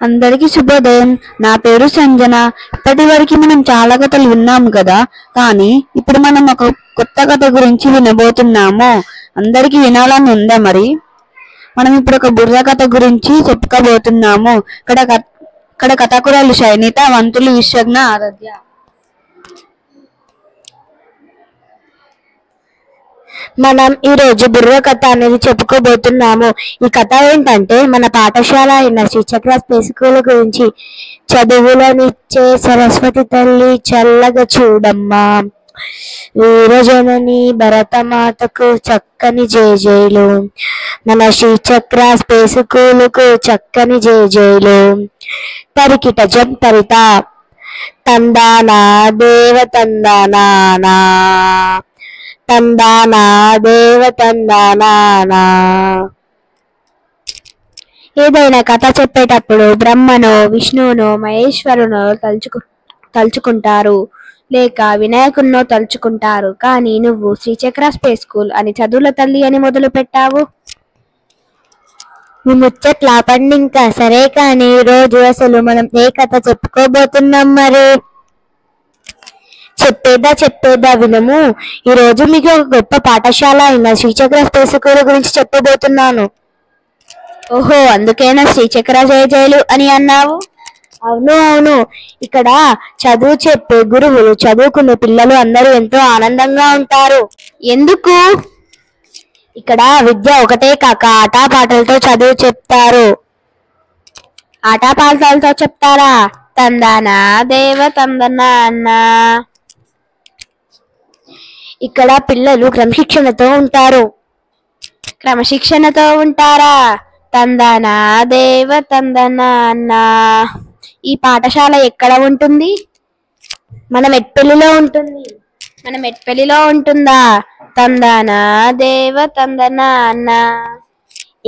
అందరికీ శుభోదయం. నా పేరు సంజన. ఇప్పటివరకు మనం చాలా కథలు విన్నాము కదా, కానీ ఇప్పుడు మనం ఒక కొత్త కథ గురించి వినబోతున్నాము. అందరికీ వినాలని ఉందా? మరి మనం ఇప్పుడు ఒక బుర్ర కథ గురించి చెప్పుకోబోతున్నాము. ఇక్కడ కథకురాలు శైనిత, వంతులు విశ్వజ్ఞ, ఆరాధ్య. మనం ఈ రోజు బుర్ర కథ అనేది చెప్పుకోబోతున్నాము. ఈ కథ ఏంటంటే, మన పాఠశాల అయిన శ్రీచక్ర స్కూల్ గురించి. చదువులనిచ్చే సరస్వతి తల్లి చల్లగా చూడమ్మా, వీరజనని భరతమాతకు చక్కని జేజేలు, మన శ్రీచక్ర స్కూలుకు చక్కని జేజేలు. తరికిట జం తరిత తందానా దేవ తందానా తందానా దేవ తందానా. ఏదైనా కథ చెప్పేటప్పుడు బ్రహ్మను, విష్ణువును, మహేశ్వరును తలుచుకుంటారు, లేక వినాయకున్నో తలుచుకుంటారు. కానీ నువ్వు శ్రీచక్ర స్కూల్ అని చదువుల తల్లి అని మొదలు పెట్టావు. మీ ముచ్చట్లా పండి ఇంకా సరే, కానీ రోజు అసలు మనం ఏ కథ చెప్పుకోబోతున్నాం? మరి చెప్పేదా వినము. ఈ రోజు మీకు ఒక గొప్ప పాఠశాల అయిన శ్రీచక్ర స్కూల్ గురించి చెప్పబోతున్నాను. ఓహో, అందుకేనా శ్రీచక్ర జయ జయలు అని అన్నావు? అవును. ఇక్కడ చదువు చెప్పే గురువులు, చదువుకునే పిల్లలు అందరూ ఎంతో ఆనందంగా ఉంటారు. ఎందుకు? ఇక్కడ విద్య ఒకటే కాక ఆటపాటలతో చదువు చెప్తారు. ఆటపాటలతో చెప్తారా? తందానా దేవ తందనా అన్నా. ఇక్కడ పిల్లలు క్రమశిక్షణతో ఉంటారా? తందనా దేవ తందనా అన్నా. ఈ పాఠశాల ఎక్కడ ఉంటుంది? మన మెట్పల్లిలో ఉంటుంది. మన మెట్పల్లిలో ఉంటుందా? తందనా దేవ తందనా అన్నా.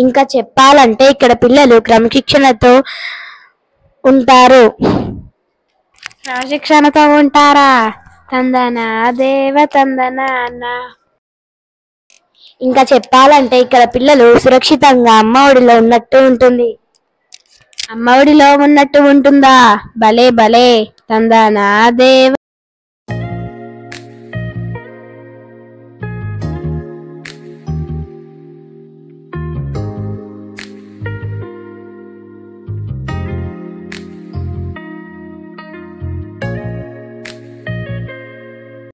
ఇంకా చెప్పాలంటే ఇక్కడ పిల్లలు క్రమశిక్షణతో ఉంటారు. క్రమశిక్షణతో ఉంటారా? తందనా దేవ తందనా అన్నా. ఇంకా చెప్పాలంటే ఇక్కడ పిల్లలు సురక్షితంగా అమ్మ ఒడిలో ఉన్నట్టు ఉంటుంది. అమ్మ ఒడిలో ఉన్నట్టు ఉంటుందా? భలే తందనా దేవ